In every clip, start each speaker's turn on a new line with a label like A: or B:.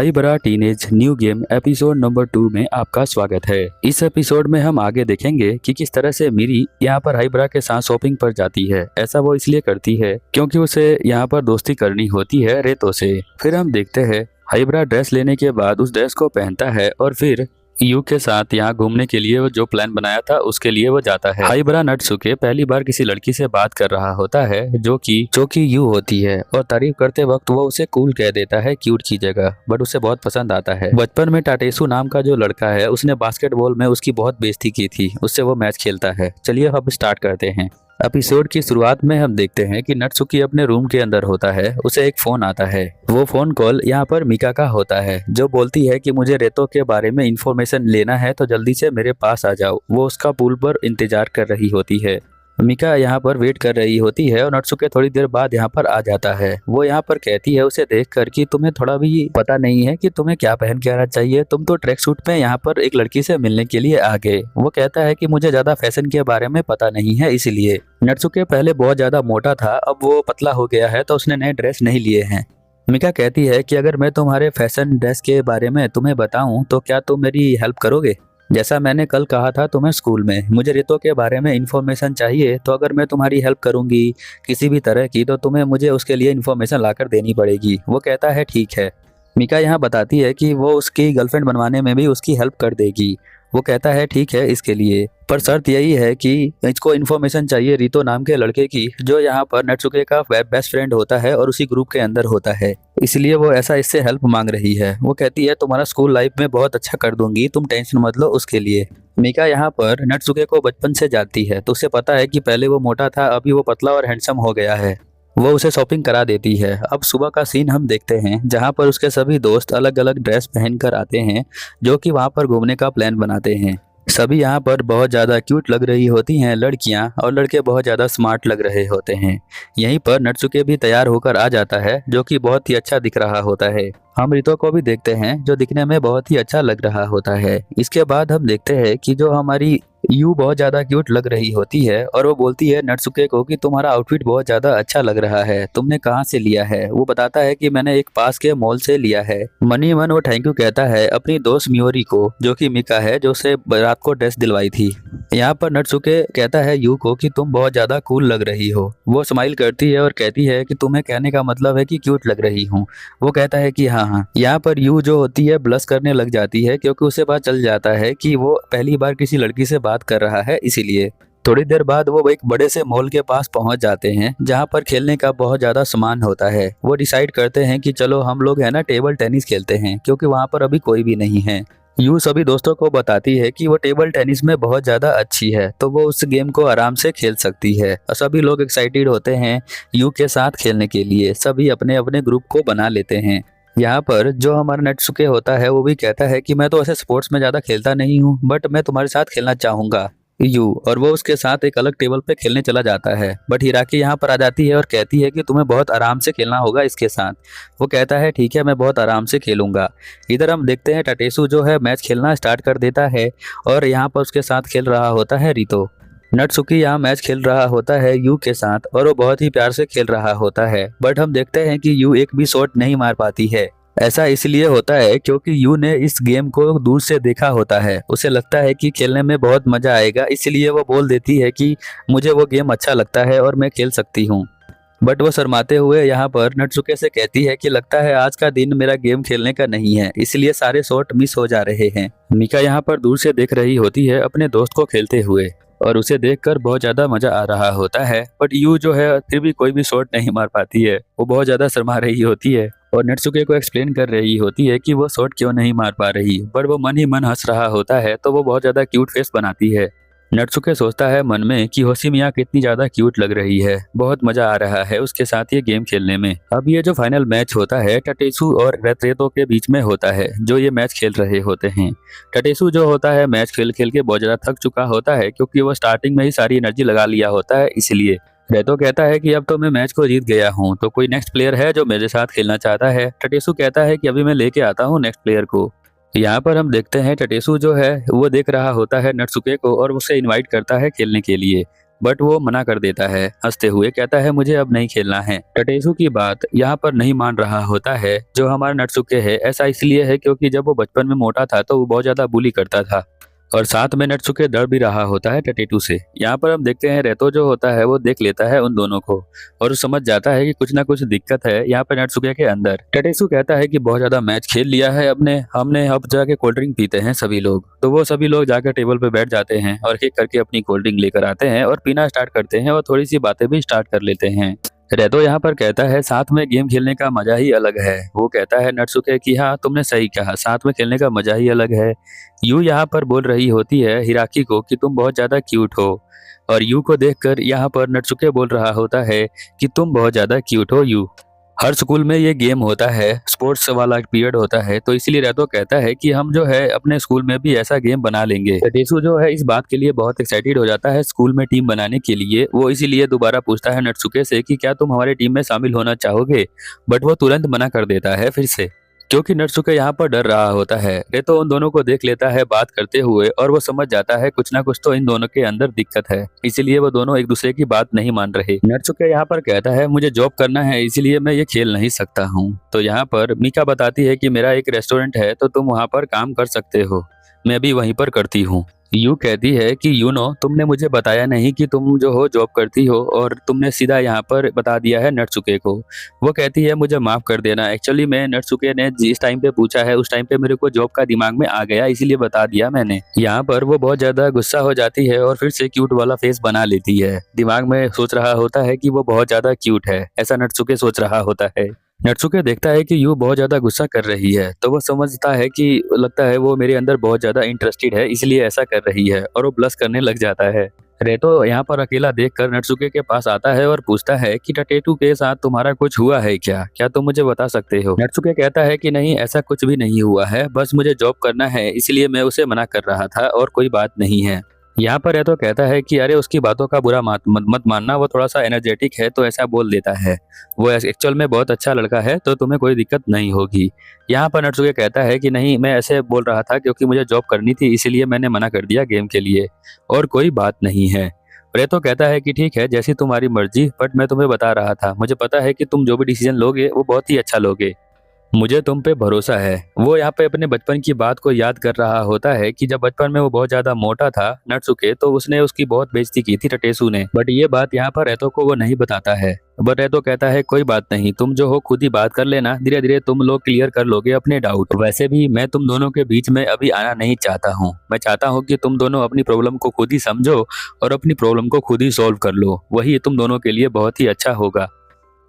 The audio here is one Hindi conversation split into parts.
A: हाई बरा teenage new game episode number 2 में आपका स्वागत है। इस एपिसोड में हम आगे देखेंगे कि किस तरह से मिरी यहाँ पर हाई बरा के साथ शॉपिंग पर जाती है। ऐसा वो इसलिए करती है क्योंकि उसे यहाँ पर दोस्ती करनी होती है रेतो से। फिर हम देखते हैं हाई बरा ड्रेस लेने के बाद उस ड्रेस को पहनता है और फिर यू के साथ यहाँ घूमने के लिए वो जो प्लान बनाया था उसके लिए वो जाता है। हाई बरा नटसुके पहली बार किसी लड़की से बात कर रहा होता है जो कि यू होती है और तारीफ करते वक्त वो उसे कूल कह देता है क्यूट की जगह, बट उसे बहुत पसंद आता है। बचपन में टाटेसु नाम का जो लड़का है उसने बास्केटबॉल में उसकी बहुत बेइज्जती की थी, उससे वो मैच खेलता है। चलिए अब स्टार्ट करते हैं। एपिसोड की शुरुआत में हम देखते हैं कि नटसुकी अपने रूम के अंदर होता है। उसे एक फोन आता है। वो फोन कॉल यहाँ पर मिका का होता है जो बोलती है कि मुझे रेतो के बारे में इंफॉर्मेशन लेना है तो जल्दी से मेरे पास आ जाओ। वो उसका पूल पर इंतजार कर रही होती है। मिका यहाँ पर वेट कर रही होती है और नटसुके थोड़ी देर बाद यहाँ पर आ जाता है। वो यहाँ पर कहती है उसे देखकर कि तुम्हें थोड़ा भी पता नहीं है कि तुम्हें क्या पहन के आना चाहिए, तुम तो ट्रैक सूट में यहाँ पर एक लड़की से मिलने के लिए आ गए। वो कहता है कि मुझे ज्यादा फैशन के बारे में पता नहीं है इसलिए। नटसुके पहले बहुत ज्यादा मोटा था, अब वो पतला हो गया है तो उसने नए ड्रेस नहीं लिए हैं। मिका कहती है कि अगर मैं तुम्हारे फैशन ड्रेस के बारे में तुम्हें बताऊं तो क्या तुम मेरी हेल्प करोगे? जैसा मैंने कल कहा था तुम्हें स्कूल में, मुझे रेतो के बारे में इन्फॉर्मेशन चाहिए, तो अगर मैं तुम्हारी हेल्प करूंगी किसी भी तरह की तो तुम्हें मुझे उसके लिए इन्फॉर्मेशन लाकर देनी पड़ेगी। वो कहता है ठीक है। मिका यहाँ बताती है कि वो उसकी गर्लफ्रेंड बनवाने में भी उसकी हेल्प कर देगी। वो कहता है ठीक है इसके लिए, पर शर्त यही है कि इसको इन्फॉर्मेशन चाहिए रितो नाम के लड़के की जो यहाँ पर नटसुके का बेस्ट फ्रेंड होता है और उसी ग्रुप के अंदर होता है, इसलिए वो ऐसा इससे हेल्प मांग रही है। वो कहती है तुम्हारा स्कूल लाइफ में बहुत अच्छा कर दूंगी, तुम टेंशन मत लो उसके लिए। मिका यहाँ पर नटसुके को बचपन से जानती है तो उसे पता है कि पहले वो मोटा था, अभी वो पतला और हैंडसम हो गया है। वो उसे शॉपिंग करा देती है। अब सुबह का सीन हम देखते हैं जहाँ पर उसके सभी दोस्त अलग अलग ड्रेस पहनकर आते हैं जो कि वहाँ पर घूमने का प्लान बनाते हैं। सभी यहाँ पर बहुत ज़्यादा क्यूट लग रही होती हैं लड़कियाँ, और लड़के बहुत ज़्यादा स्मार्ट लग रहे होते हैं। यहीं पर नटसुके भी तैयार होकर आ जाता है जो कि बहुत ही अच्छा दिख रहा होता है। हम रितो को भी देखते हैं जो दिखने में बहुत ही अच्छा लग रहा होता है। इसके बाद हम देखते हैं कि जो हमारी यू बहुत ज्यादा क्यूट लग रही होती है और वो बोलती है नटसुके को कि तुम्हारा आउटफिट बहुत ज्यादा अच्छा लग रहा है, तुमने कहाँ से लिया है? वो बताता है कि मैंने एक पास के मॉल से लिया है। मनी मन वो थैंक यू कहता है अपनी दोस्त मियोरी को जो कि मिका है जो उसे रात को ड्रेस दिलवाई थी। यहाँ पर नटसुके कहता है यू को कि तुम बहुत ज्यादा कूल लग रही हो। वो स्माइल करती है और कहती है कि तुम्हें कहने का मतलब है कि क्यूट लग रही हूँ। वो कहता है कि हाँ। यहाँ पर यू जो होती है ब्लश करने लग जाती है क्योंकि उसे पता चल जाता है कि वो पहली बार किसी लड़की से बात कर रहा है, इसीलिए। थोड़ी देर बाद वो एक बड़े से मॉल के पास पहुंच जाते हैं जहां पर खेलने का बहुत ज्यादा सामान होता है। वो डिसाइड करते हैं कि चलो हम लोग है ना टेबल टेनिस खेलते हैं क्योंकि वहां पर अभी कोई भी नहीं है। यू सभी दोस्तों को बताती है कि वो टेबल टेनिस में बहुत ज्यादा अच्छी है तो वो उस गेम को आराम से खेल सकती है, और सभी लोग एक्साइटेड होते हैं यू के साथ खेलने के लिए। सभी अपने अपने ग्रुप को बना लेते हैं। यहाँ पर जो हमारा नटसुके होता है वो भी कहता है कि मैं तो ऐसे स्पोर्ट्स में ज्यादा खेलता नहीं हूँ, बट मैं तुम्हारे साथ खेलना चाहूंगा यू, और वो उसके साथ एक अलग टेबल पे खेलने चला जाता है। बट हिराकी यहाँ पर आ जाती है और कहती है कि तुम्हें बहुत आराम से खेलना होगा इसके साथ। वो कहता है ठीक है मैं बहुत आराम से खेलूंगा। इधर हम देखते हैं टाटेसु जो है मैच खेलना स्टार्ट कर देता है और यहाँ पर उसके साथ खेल रहा होता है रितो। नटसुकी यहाँ मैच खेल रहा होता है यू के साथ और वो बहुत ही प्यार से खेल रहा होता है, बट हम देखते हैं कि यू एक भी शॉट नहीं मार पाती है। ऐसा इसलिए होता है क्योंकि यू ने इस गेम को दूर से देखा होता है। उसे लगता है कि खेलने में बहुत मजा आएगा, इसलिए वो बोल देती है कि मुझे वो गेम अच्छा लगता है और मैं खेल सकती हूँ। बट वो शर्माते हुए यहाँ पर नटसुके से कहती है कि लगता है आज का दिन मेरा गेम खेलने का नहीं है, इसलिए सारे शॉट मिस हो जा रहे हैं। मिका यहाँ पर दूर से देख रही होती है अपने दोस्त को खेलते हुए और उसे देखकर बहुत ज्यादा मजा आ रहा होता है, बट यू जो है फिर भी कोई भी शॉट नहीं मार पाती है। वो बहुत ज्यादा शर्मा रही होती है और नटसुके को एक्सप्लेन कर रही होती है कि वो शॉट क्यों नहीं मार पा रही, पर वो मन ही मन हंस रहा होता है तो वो बहुत ज्यादा क्यूट फेस बनाती है। नटसुके सोचता है मन में कि होशिमिया कितनी ज्यादा क्यूट लग रही है, बहुत मजा आ रहा है उसके साथ ये गेम खेलने में। अब ये जो फाइनल मैच होता है टाटेसु और रेतो के बीच में होता है जो ये मैच खेल रहे होते हैं। टाटेसु जो होता है मैच खेल खेल के बहुत ज्यादा थक चुका होता है क्योंकि वो स्टार्टिंग में ही सारी एनर्जी लगा लिया होता है, इसलिए। रेतो कहता है कि अब तो मैं मैच को जीत गया हूँ, तो कोई नेक्स्ट प्लेयर है जो मेरे साथ खेलना चाहता है? टाटेसु कहता है कि अभी मैं लेके आता हूँ नेक्स्ट प्लेयर को। यहाँ पर हम देखते हैं टाटेसु जो है वो देख रहा होता है नटसुके को और उसे इनवाइट करता है खेलने के लिए। बट वो मना कर देता है, हंसते हुए कहता है मुझे अब नहीं खेलना है। टटेसू की बात यहाँ पर नहीं मान रहा होता है जो हमारा नटसुके है। ऐसा इसलिए है क्योंकि जब वो बचपन में मोटा था तो वो बहुत ज्यादा बुली करता था और साथ में नटसुके डर भी रहा होता है टटेटू से। यहाँ पर हम देखते हैं रेतो जो होता है वो देख लेता है उन दोनों को और समझ जाता है कि कुछ ना कुछ दिक्कत है यहाँ पर नटसुके के अंदर। टटेसू कहता है कि बहुत ज्यादा मैच खेल लिया है हमने अब जाके कोल्ड ड्रिंक पीते हैं सभी लोग। तो वो सभी लोग जाकर टेबल पे बैठ जाते हैं और एक करके अपनी कोल्ड ड्रिंक लेकर आते हैं और पीना स्टार्ट करते हैं और थोड़ी सी बातें भी स्टार्ट कर लेते हैं। रेतो यहाँ पर कहता है साथ में गेम खेलने का मजा ही अलग है। वो कहता है नटसुके कि हाँ तुमने सही कहा, साथ में खेलने का मजा ही अलग है। यू यहाँ पर बोल रही होती है हिराकी को कि तुम बहुत ज्यादा क्यूट हो और यू को देखकर यहाँ पर नटसुके बोल रहा होता है कि तुम बहुत ज्यादा क्यूट हो यू। हर स्कूल में ये गेम होता है, स्पोर्ट्स वाला पीरियड होता है, तो इसीलिए रेतो कहता है कि हम जो है अपने स्कूल में भी ऐसा गेम बना लेंगे। टेसु जो है इस बात के लिए बहुत एक्साइटेड हो जाता है स्कूल में टीम बनाने के लिए। वो इसीलिए दोबारा पूछता है नटसुके से कि क्या तुम हमारी टीम में शामिल होना चाहोगे, बट वो तुरंत मना कर देता है फिर से क्योंकि नटसुके यहाँ पर डर रहा होता है। रेतो उन दोनों को देख लेता है बात करते हुए और वो समझ जाता है कुछ ना कुछ तो इन दोनों के अंदर दिक्कत है, इसीलिए वो दोनों एक दूसरे की बात नहीं मान रहे। नटसुके यहाँ पर कहता है मुझे जॉब करना है इसीलिए मैं ये खेल नहीं सकता हूँ। तो यहाँ पर मिका बताती है कि मेरा एक रेस्टोरेंट है तो तुम वहाँ पर काम कर सकते हो, मैं भी वहीं पर करती हूँ। यू कहती है कि यू नो तुमने मुझे बताया नहीं कि तुम जो हो जॉब करती हो और तुमने सीधा यहाँ पर बता दिया है नटसुके को। वो कहती है मुझे माफ कर देना, एक्चुअली मैं नटसुके ने जिस टाइम पे पूछा है उस टाइम पे मेरे को जॉब का दिमाग में आ गया इसीलिए बता दिया मैंने। यहाँ पर वो बहुत ज्यादा गुस्सा हो जाती है और फिर से क्यूट वाला फेस बना लेती है। दिमाग में सोच रहा होता है कि वो बहुत ज्यादा क्यूट है, ऐसा नटसुके सोच रहा होता है। नटसुके देखता है कि यू बहुत ज्यादा गुस्सा कर रही है तो वो समझता है कि लगता है वो मेरे अंदर बहुत ज्यादा इंटरेस्टेड है इसलिए ऐसा कर रही है और वो ब्लश करने लग जाता है। रेतो यहाँ पर अकेला देखकर नटसुके के पास आता है और पूछता है कि टटेटू के साथ तुम्हारा कुछ हुआ है क्या तुम मुझे बता सकते हो। नटसुके कहता है कि नहीं ऐसा कुछ भी नहीं हुआ है, बस मुझे जॉब करना है इसलिए मैं उसे मना कर रहा था और कोई बात नहीं है। यहाँ पर रेतो कहता है कि अरे उसकी बातों का बुरा मत मानना, वो थोड़ा सा एनर्जेटिक है तो ऐसा बोल देता है, वो एक्चुअल में बहुत अच्छा लड़का है तो तुम्हें कोई दिक्कत नहीं होगी। यहाँ पर नटसुके कहता है कि नहीं मैं ऐसे बोल रहा था क्योंकि मुझे जॉब करनी थी इसीलिए मैंने मना कर दिया गेम के लिए और कोई बात नहीं है। रेतो कहता है कि ठीक है जैसी तुम्हारी मर्जी, बट मैं तुम्हें बता रहा था मुझे पता है कि तुम जो भी डिसीजन लोगे वो बहुत ही अच्छा लोगे, मुझे तुम पे भरोसा है। वो यहाँ पे अपने बचपन की बात को याद कर रहा होता है कि जब बचपन में वो बहुत ज्यादा मोटा था नटसुके तो उसने उसकी बहुत बेइज्जती की थी टटेसू ने, बट ये बात यहाँ पर रेतो को वो नहीं बताता है। बट रेतो कहता है कोई बात नहीं, तुम जो हो खुद ही बात कर लेना, धीरे धीरे तुम लोग क्लियर कर लोगे अपने डाउट। वैसे भी मैं तुम दोनों के बीच में अभी आना नहीं चाहता हूँ, मैं चाहता हूँ कि तुम दोनों अपनी प्रॉब्लम को खुद ही समझो और अपनी प्रॉब्लम को खुद ही सॉल्व कर लो, वही तुम दोनों के लिए बहुत ही अच्छा होगा।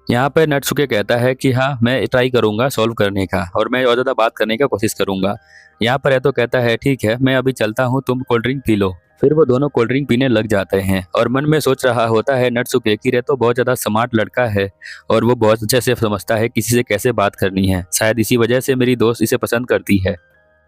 A: यहाँ पे नटसुके कहता है कि हाँ मैं ट्राई करूंगा सॉल्व करने का और मैं और ज़्यादा बात करने का कोशिश करूंगा। यहाँ पर है तो कहता है ठीक है मैं अभी चलता हूँ, तुम कोल्ड ड्रिंक पी लो। फिर वो दोनों कोल्ड ड्रिंक पीने लग जाते हैं और मन में सोच रहा होता है नटसुके कि रेतो बहुत ज़्यादा स्मार्ट लड़का है और वो बहुत अच्छे से समझता है किसी से कैसे बात करनी है, शायद इसी वजह से मेरी दोस्त इसे पसंद करती है।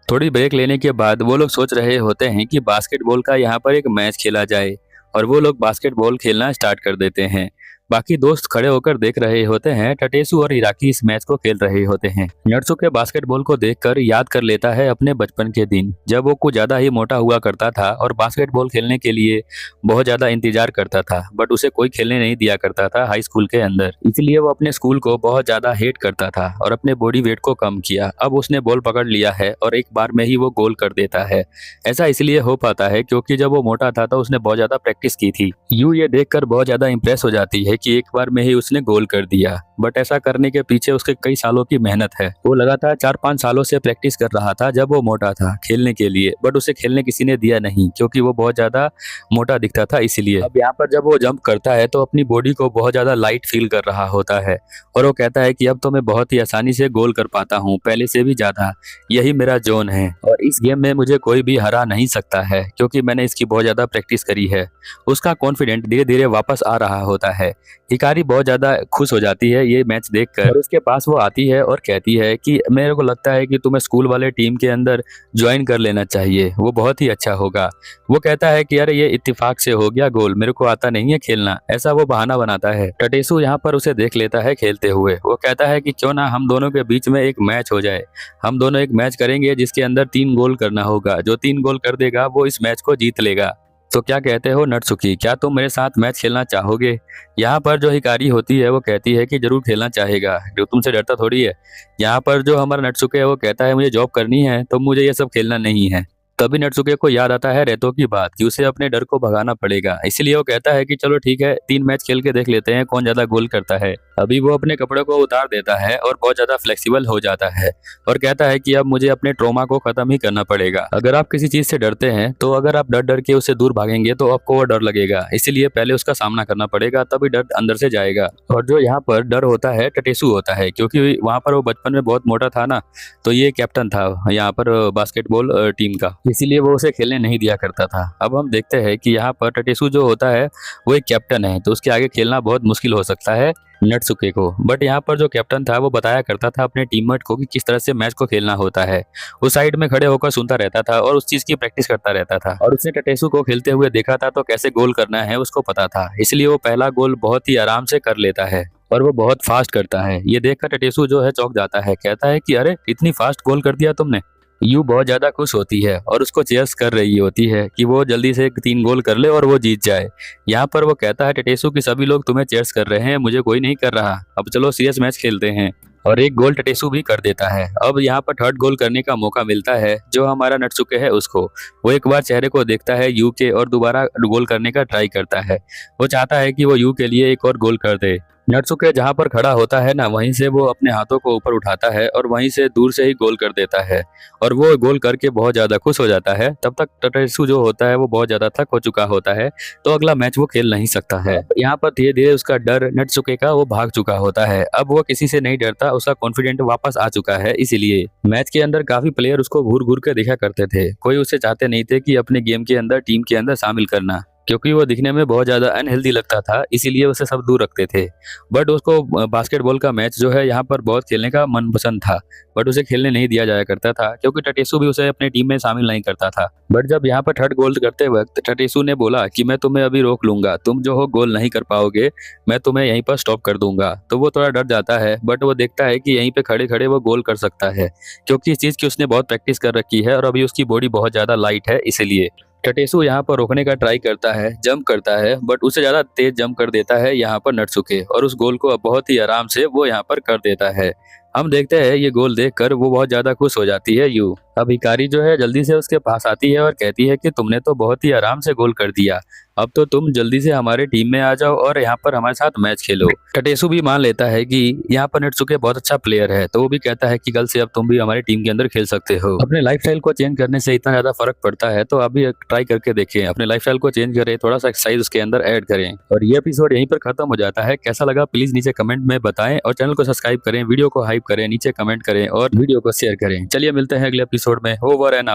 A: थोड़ी ब्रेक लेने के बाद वो लोग सोच रहे होते हैं कि बास्केटबॉल का यहाँ पर एक मैच खेला जाए और वो लोग बास्केटबॉल खेलना स्टार्ट कर देते हैं। बाकी दोस्त खड़े होकर देख रहे होते हैं, टटेसू और हिराकी इस मैच को खेल रहे होते हैं। नटसुके बास्केटबॉल को देखकर याद कर लेता है अपने बचपन के दिन जब वो कुछ ज्यादा ही मोटा हुआ करता था और बास्केटबॉल खेलने के लिए बहुत ज्यादा इंतजार करता था, बट उसे कोई खेलने नहीं दिया करता था हाई स्कूल के अंदर, इसलिए वो अपने स्कूल को बहुत ज्यादा हेट करता था और अपने बॉडी वेट को कम किया। अब उसने बॉल पकड़ लिया है और एक बार में ही वो गोल कर देता है। ऐसा इसलिए हो पाता है क्योंकि जब वो मोटा था तो उसने बहुत ज्यादा प्रैक्टिस की थी। यू ये देखकर बहुत ज्यादा इंप्रेस हो जाती है कि एक बार में ही उसने गोल कर दिया, बट ऐसा करने के पीछे उसके कई सालों की मेहनत है। वो लगातार 4-5 सालों से प्रैक्टिस कर रहा था जब वो मोटा था खेलने के लिए, बट उसे खेलने किसी ने दिया नहीं क्योंकि वो बहुत ज्यादा मोटा दिखता था इसलिए। अब यहाँ पर जब वो जंप करता है तो अपनी बॉडी को बहुत ज्यादा लाइट फील कर रहा होता है और वो कहता है कि अब तो मैं बहुत ही आसानी से गोल कर पाता हूँ, पहले से भी ज्यादा, यही मेरा जोन है और इस गेम में मुझे कोई भी हरा नहीं सकता है क्योंकि मैंने इसकी बहुत ज्यादा प्रैक्टिस करी है। उसका कॉन्फिडेंट धीरे धीरे वापस आ रहा होता है। हिकारी बहुत ज्यादा खुश हो जाती है ये मैच देखकर और उसके पास वो आती है और कहती है कि मेरे को लगता है कि तुम्हें स्कूल वाले टीम के अंदर ज्वाइन कर लेना चाहिए, वो बहुत ही अच्छा होगा। वो कहता है कि अरे ये इत्तेफाक से हो गया गोल, मेरे को आता नहीं है खेलना, ऐसा वो बहाना बनाता है। टटेसू यहाँ पर उसे देख लेता है खेलते हुए। वो कहता है कि क्यों ना हम दोनों के बीच में एक मैच हो जाए, हम दोनों एक मैच करेंगे जिसके अंदर 3 गोल करना होगा, जो 3 गोल कर देगा वो इस मैच को जीत लेगा। तो क्या कहते हो नटसुकी, क्या तुम मेरे साथ मैच खेलना चाहोगे? यहाँ पर जो हिकारी होती है वो कहती है कि जरूर खेलना चाहेगा, जो तुमसे डरता थोड़ी है। यहाँ पर जो हमारा नटसुके है वो कहता है मुझे जॉब करनी है, तो मुझे ये सब खेलना नहीं है। तभी नटसुके को याद आता है रेतो की बात कि उसे अपने डर को भगाना पड़ेगा, इसलिए वो कहता है कि चलो ठीक है, 3 मैच खेल के देख लेते हैं कौन ज्यादा गोल करता है। अभी वो अपने कपड़ों को उतार देता है और बहुत ज्यादा फ्लेक्सिबल हो जाता है और कहता है कि अब मुझे अपने ट्रॉमा को खत्म ही करना पड़ेगा। अगर आप किसी चीज से डरते हैं तो अगर आप डर डर के उससे दूर भागेंगे तो आपको वो डर लगेगा, इसीलिए पहले उसका सामना करना पड़ेगा, तभी डर अंदर से जाएगा। और जो यहाँ पर डर होता है टटेसु होता है, क्योंकि वहां पर वो बचपन में बहुत मोटा था ना, तो ये कैप्टन था यहाँ पर बास्केटबॉल टीम का, इसीलिए वो उसे खेलने नहीं दिया करता था। अब हम देखते हैं कि यहाँ पर टटेसु जो होता है वो एक कैप्टन है, तो उसके आगे खेलना बहुत मुश्किल हो सकता है नटसुके को। बट यहाँ पर जो कैप्टन था वो बताया करता था अपने टीममेट को कि किस तरह से मैच को खेलना होता है। वो साइड में खड़े होकर सुनता रहता था और उस चीज की प्रैक्टिस करता रहता था, और उसने टटेसु को खेलते हुए देखा था तो कैसे गोल करना है उसको पता था, इसलिए वो पहला गोल बहुत ही आराम से कर लेता है और वो बहुत फास्ट करता है। ये देखकर टटेसु जो है चौंक जाता है, कहता है कि अरे इतनी फास्ट गोल कर दिया तुमने। यू बहुत ज्यादा खुश होती है और उसको चेयर्स कर रही होती है कि वो जल्दी से 3 गोल कर ले और वो जीत जाए। यहाँ पर वो कहता है टटेसु कि सभी लोग तुम्हें चेयर्स कर रहे हैं, मुझे कोई नहीं कर रहा, अब चलो सीरियस मैच खेलते हैं। और एक गोल टटेसु भी कर देता है। अब यहाँ पर थर्ड गोल करने का मौका मिलता है जो हमारा नटसुके है उसको। वो एक बार चेहरे को देखता है यू के और दोबारा गोल करने का ट्राई करता है। वो चाहता है कि वो यू के लिए एक और गोल कर दे। नटसुके जहाँ पर खड़ा होता है ना, वहीं से वो अपने हाथों को ऊपर उठाता है और वहीं से दूर से ही गोल कर देता है और वो गोल करके बहुत ज्यादा खुश हो जाता है। तब तक टटेसु जो होता है वो बहुत ज्यादा थक हो चुका होता है, तो अगला मैच वो खेल नहीं सकता है। यहाँ पर धीरे धीरे उसका डर नटसुके का वो भाग चुका होता है। अब वो किसी से नहीं डरता, उसका कॉन्फिडेंट वापस आ चुका है। इसीलिए मैच के अंदर काफी प्लेयर उसको घूर घूर कर देखा करते थे, कोई उसे चाहते नहीं थे कि अपने गेम के अंदर टीम के अंदर शामिल करना, क्योंकि वो दिखने में बहुत ज्यादा अनहेल्दी लगता था, इसीलिए उसे सब दूर रखते थे। बट उसको बास्केटबॉल का मैच जो है यहाँ पर बहुत खेलने का मन पसंद था, बट उसे खेलने नहीं दिया जाया करता था क्योंकि टटेसु भी उसे अपनी टीम में शामिल नहीं करता था। बट जब यहाँ पर थर्ड गोल करते वक्त टटेसु ने बोला कि मैं तुम्हें अभी रोक लूंगा, तुम जो हो गोल नहीं कर पाओगे, मैं तुम्हें यहीं पर स्टॉप कर दूंगा। तो वो थोड़ा डर जाता है, बट वो देखता है कि यहीं पे खड़े खड़े वो गोल कर सकता है, क्योंकि इस चीज की उसने बहुत प्रैक्टिस कर रखी है और अभी उसकी बॉडी बहुत ज्यादा लाइट है। इसलिए टटेसु यहाँ पर रोकने का ट्राई करता है, जंप करता है, बट उससे ज्यादा तेज जंप कर देता है यहाँ पर नटसुके, और उस गोल को बहुत ही आराम से वो यहाँ पर कर देता है। हम देखते हैं ये गोल देखकर वो बहुत ज्यादा खुश हो जाती है यू। अब हिकारी जो है जल्दी से उसके पास आती है और कहती है कि तुमने तो बहुत ही आराम से गोल कर दिया, अब तो तुम जल्दी से हमारे टीम में आ जाओ और यहाँ पर हमारे साथ मैच खेलो। टटेसु भी मान लेता है कि यहाँ पर नटसुके बहुत अच्छा प्लेयर है, तो वो भी कहता है कि कल से अब तुम भी हमारी टीम के अंदर खेल सकते हो। अपने लाइफस्टाइल को चेंज करने से इतना ज्यादा फर्क पड़ता है, तो अभी ट्राई करके देखें, अपने लाइफस्टाइल को चेंज करें, थोड़ा सा एक्सरसाइज उसके अंदर ऐड करें। और ये एपिसोड यहीं पर खत्म हो जाता है। कैसा लगा प्लीज नीचे कमेंट में बताएं और चैनल को सब्सक्राइब करें, वीडियो को हाइप करें, नीचे कमेंट करें और वीडियो को शेयर करें। चलिए मिलते हैं अगले एपिसोड में। Over and out.